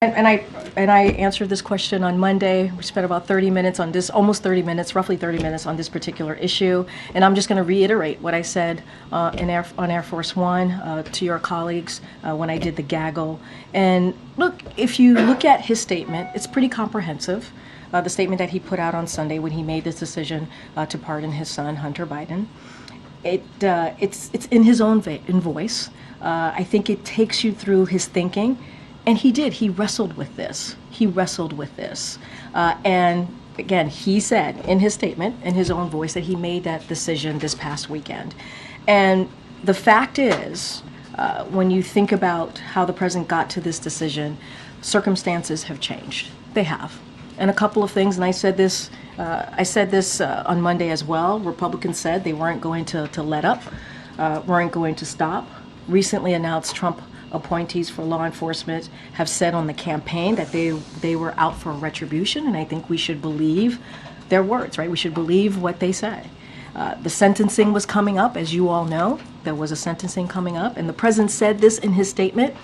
And I answered this question on Monday. We spent about 30 minutes on this, almost 30 minutes, roughly 30 minutes on this particular issue. And I'm just going to reiterate what I said on Air Force One to your colleagues when I did the gaggle. And look, if you look at his statement, it's pretty comprehensive. The statement that he put out on Sunday when he made this decision to pardon his son, Hunter Biden. It's in his own voice. I think it takes you through his thinking. And he did. He wrestled with this. And again, he said in his statement, in his own voice, that he made that decision this past weekend. And the fact is, when you think about how the president got to this decision, circumstances have changed. They have. And a couple of things, and I said this on Monday as well. Republicans said they weren't going to let up, weren't going to stop. Recently announced Trump appointees for law enforcement have said on the campaign that they were out for retribution, and I think we should believe their words, right? We should believe what they say. The sentencing was coming up, as you all know. There was a sentencing coming up, and the president said this in his statement,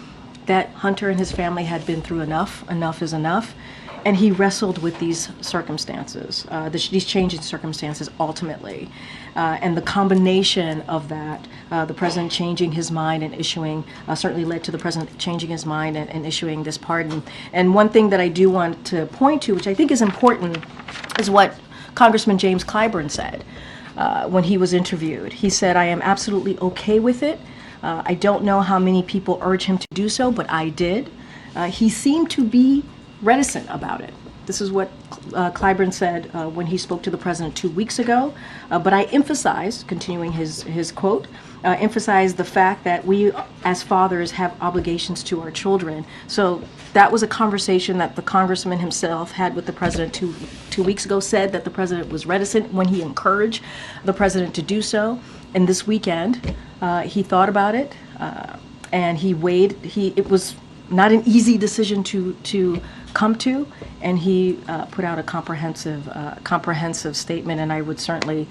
that Hunter and his family had been through enough. Enough is enough. And he wrestled with these circumstances, these changing circumstances ultimately. And the combination of that, the president changing his mind and issuing, certainly led to the president changing his mind and issuing this pardon. And one thing that I do want to point to, which I think is important, is what Congressman James Clyburn said when he was interviewed. He said, "I am absolutely okay with it. I don't know how many people urge him to do so, but I did." He seemed to be reticent about it. This is what Clyburn said when he spoke to the president 2 weeks ago. But I emphasized, continuing his quote, emphasized the fact that we as fathers have obligations to our children. So that was a conversation that the congressman himself had with the president two weeks ago, said that the president was reticent when he encouraged the president to do so. And this weekend, he thought about it and he weighed, it was not an easy decision to come to, and he put out a comprehensive statement, and I would certainly,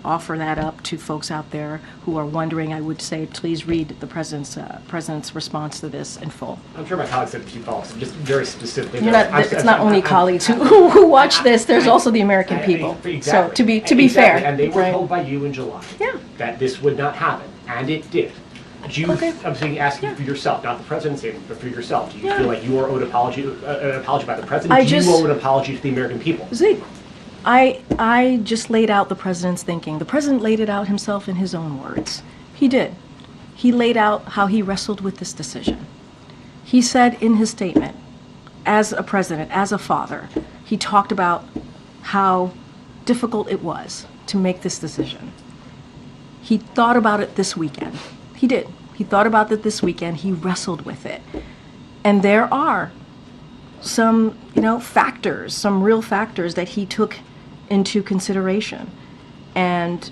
offer that up to folks out there who are wondering. I would say, please read the president's response to this in full. I'm sure my colleagues have a few follow-ups, just very specifically. It's not only colleagues who watch this. There's also the American people. Exactly. So to be fair, and they were right? told by you in July that this would not happen, and it did. Do you, I'm saying, asking you for yourself, not the president's statement, but for yourself. Do you feel like you are owed an apology by the president? Do you owe an apology to the American people? See, I just laid out the president's thinking. The president laid it out himself in his own words. He did. He laid out how he wrestled with this decision. He said in his statement, as a president, as a father, he talked about how difficult it was to make this decision. He thought about it this weekend. He did. He thought about it this weekend. He wrestled with it. And there are some, factors, some real factors that he took into consideration. And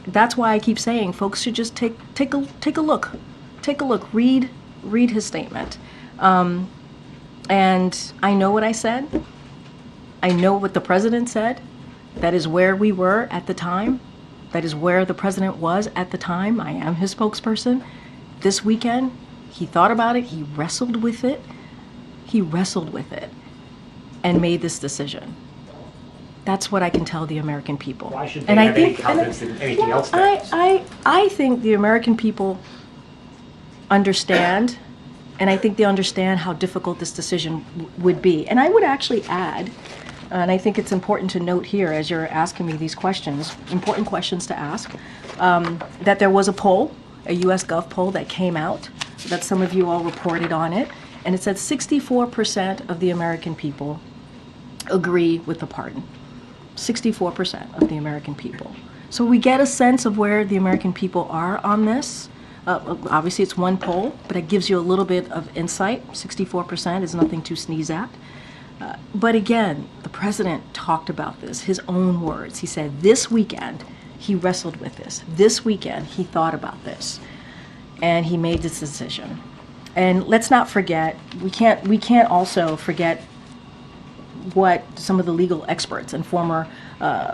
that's why I keep saying folks should just take a look. Take a look. Read his statement. And I know what I said. I know what the president said. That is where we were at the time. That is where the president was at the time. I am his spokesperson. This weekend, he thought about it. He wrestled with it. And made this decision. That's what I can tell the American people. Why should they have any confidence in anything else? I think the American people understand, and I think they understand how difficult this decision would be. And I would actually add, and I think it's important to note here as you're asking me these questions, important questions to ask, that there was a poll, a US Gov poll that came out, that some of you all reported on it, and it said 64% of the American people agree with the pardon. 64% of the American people. So we get a sense of where the American people are on this. Obviously it's one poll, but it gives you a little bit of insight. 64% is nothing to sneeze at. But again, the president talked about this, his own words. He said this weekend he wrestled with this. This weekend he thought about this, and he made this decision. And let's not forget, we can't also forget what some of the legal experts and former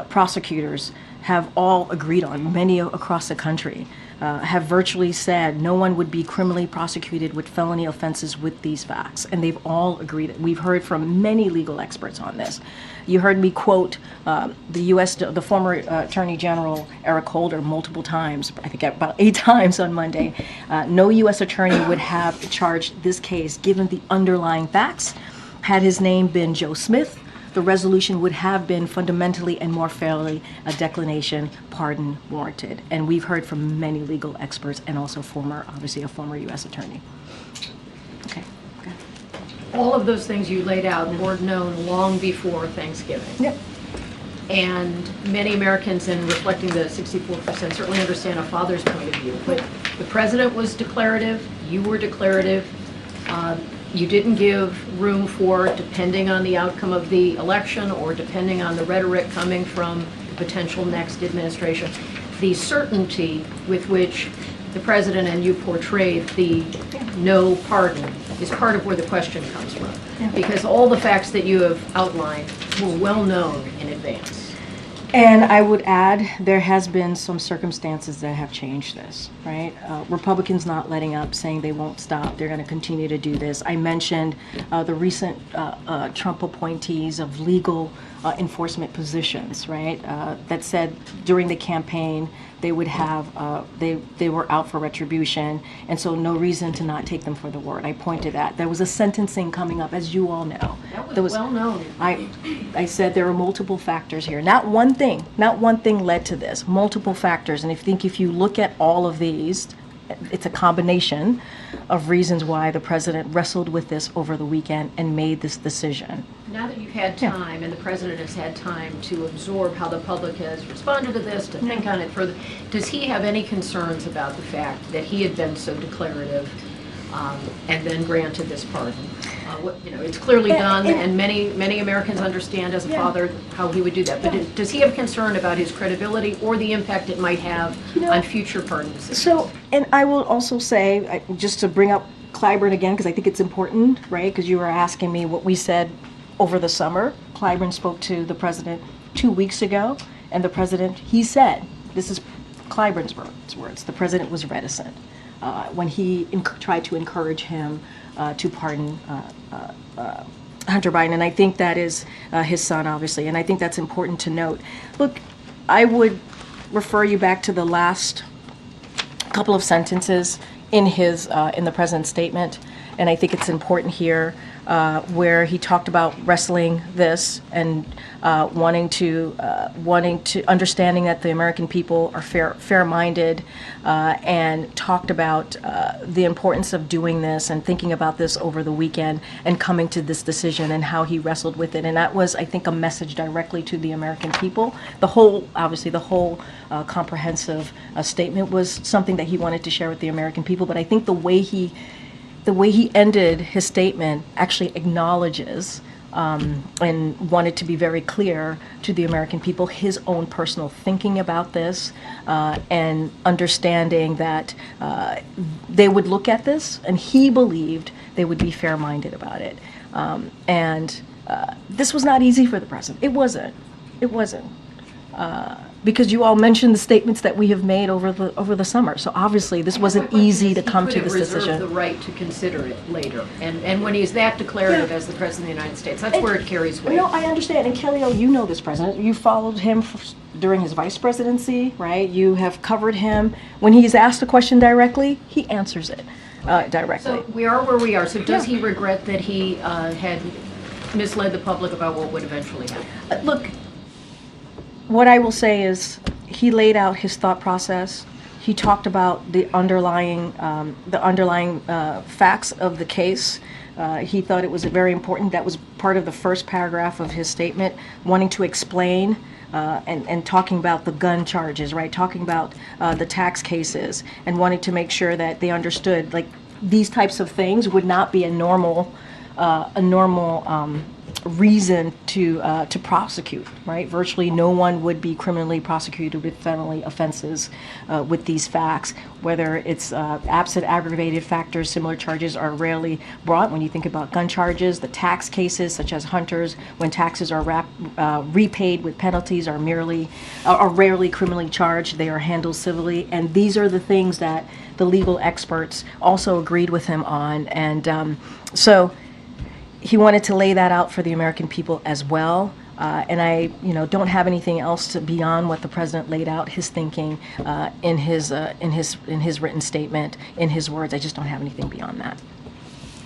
prosecutors have all agreed on, many across the country. have virtually said no one would be criminally prosecuted with felony offenses with these facts, and they've all agreed. We've heard from many legal experts on this. You heard me quote the former Attorney General Eric Holder multiple times, I think about 8 times on Monday. No U.S. attorney would have charged this case given the underlying facts. Had his name been Joe Smith, the resolution would have been fundamentally and more fairly a declination, pardon warranted. And we've heard from many legal experts and also obviously a former U.S. attorney. Okay. All of those things you laid out were known long before Thanksgiving. Yep. And many Americans, in reflecting the 64%, certainly understand a father's point of view. But the president was declarative, you were declarative. You didn't give room for, depending on the outcome of the election or depending on the rhetoric coming from the potential next administration, the certainty with which the president and you portrayed the no pardon is part of where the question comes from. Yeah. Because all the facts that you have outlined were well known in advance. And I would add, there has been some circumstances that have changed this, right? Republicans not letting up, saying they won't stop, they're going to continue to do this. I mentioned the recent Trump appointees of legal enforcement positions, right? That said during the campaign they would have, they were out for retribution, and so no reason to not take them for the word. I pointed that. There was a sentencing coming up, as you all know. That was well known. I said there are multiple factors here. Not one thing led to this. Multiple factors, and if you look at all of these, it's a combination of reasons why the president wrestled with this over the weekend and made this decision. Now that you've had time, and the president has had time to absorb how the public has responded to this, to think on it further, does he have any concerns about the fact that he had been so declarative and then granted this pardon? It's clearly done, and many Americans understand as a father how he would do that. But does he have concern about his credibility or the impact it might have on future pardons? So, and I will also say, just to bring up Clyburn again, because I think it's important, right? Because you were asking me what we said over the summer. Clyburn spoke to the president 2 weeks ago, and the president, he said, this is Clyburn's words, the president was reticent when he tried to encourage him to pardon Hunter Biden, and I think that is his son, obviously, and I think that's important to note. Look, I would refer you back to the last couple of sentences in the president's statement, and I think it's important here where he talked about wrestling this and wanting to understanding that the American people are fair-minded, and talked about the importance of doing this and thinking about this over the weekend and coming to this decision and how he wrestled with it. And that was, I think, a message directly to the American people. The whole comprehensive statement was something that he wanted to share with the American people. But I think the way he ended his statement actually acknowledges and wanted to be very clear to the American people his own personal thinking about this, and understanding that they would look at this, and he believed they would be fair-minded about it. And this was not easy for the president. It wasn't. Because you all mentioned the statements that we have made over the summer. So obviously this wasn't easy to come to this decision. He could have reserved the right to consider it later. And when he's that declarative as the President of the United States, that's where it carries weight. No, I understand. And Kelly, you know this president. You followed him during his vice presidency, right? You have covered him. When he's asked a question directly, he answers it directly. So we are where we are. So does he regret that he had misled the public about what would eventually happen? Look, what I will say is he laid out his thought process. He talked about the underlying facts of the case. He thought it was very important. That was part of the first paragraph of his statement, wanting to explain and talking about the gun charges, right? Talking about the tax cases, and wanting to make sure that they understood, like, these types of things would not be a normal reason to prosecute, right? Virtually no one would be criminally prosecuted with felony offenses with these facts. Whether it's absent aggravated factors, similar charges are rarely brought. When you think about gun charges, the tax cases, such as Hunter's, when taxes are repaid with penalties, are rarely criminally charged. They are handled civilly, and these are the things that the legal experts also agreed with him on, and so he wanted to lay that out for the American people as well. And I, don't have anything else beyond what the president laid out his thinking in his written statement, in his words. I just don't have anything beyond that.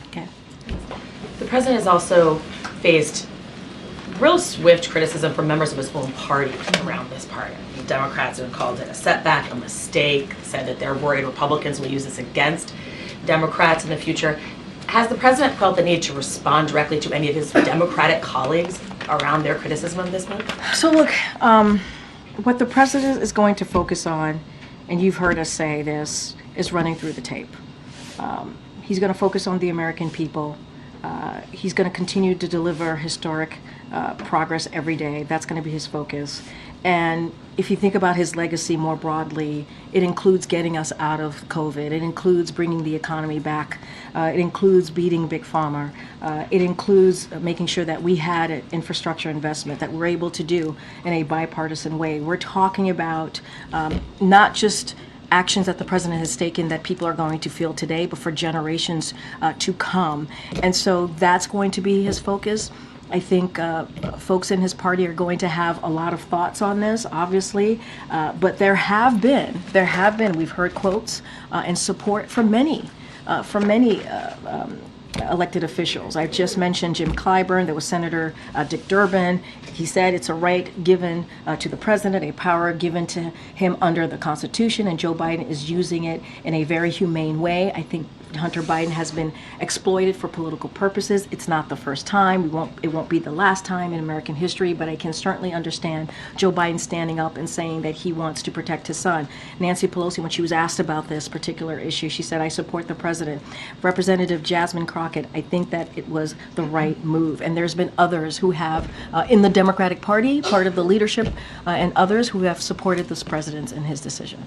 Okay. The president has also faced real swift criticism from members of his own party around this part. The Democrats have called it a setback, a mistake, said that they're worried Republicans will use this against Democrats in the future. Has the president felt the need to respond directly to any of his Democratic colleagues around their criticism of this move? So look, what the president is going to focus on, and you've heard us say this, is running through the tape. He's going to focus on the American people. He's going to continue to deliver historic progress every day. That's going to be his focus. And if you think about his legacy more broadly, it includes getting us out of COVID. It includes bringing the economy back. It includes beating Big Pharma. It includes making sure that we had an infrastructure investment that we're able to do in a bipartisan way. We're talking about not just actions that the president has taken that people are going to feel today, but for generations to come. And so that's going to be his focus. I think folks in his party are going to have a lot of thoughts on this, obviously, but there have been, we've heard quotes and support from many elected officials. I just mentioned Jim Clyburn. There was Senator Dick Durbin. He said it's a right given to the president, a power given to him under the Constitution, and Joe Biden is using it in a very humane way. I think Hunter Biden has been exploited for political purposes. It's not the first time. It won't be the last time in American history, but I can certainly understand Joe Biden standing up and saying that he wants to protect his son. Nancy Pelosi, when she was asked about this particular issue, she said, "I support the president." Representative Jasmine Crockett, I think that it was the right move. And there's been others who have, in the Democratic Party, part of the leadership, and others who have supported this president in his decision.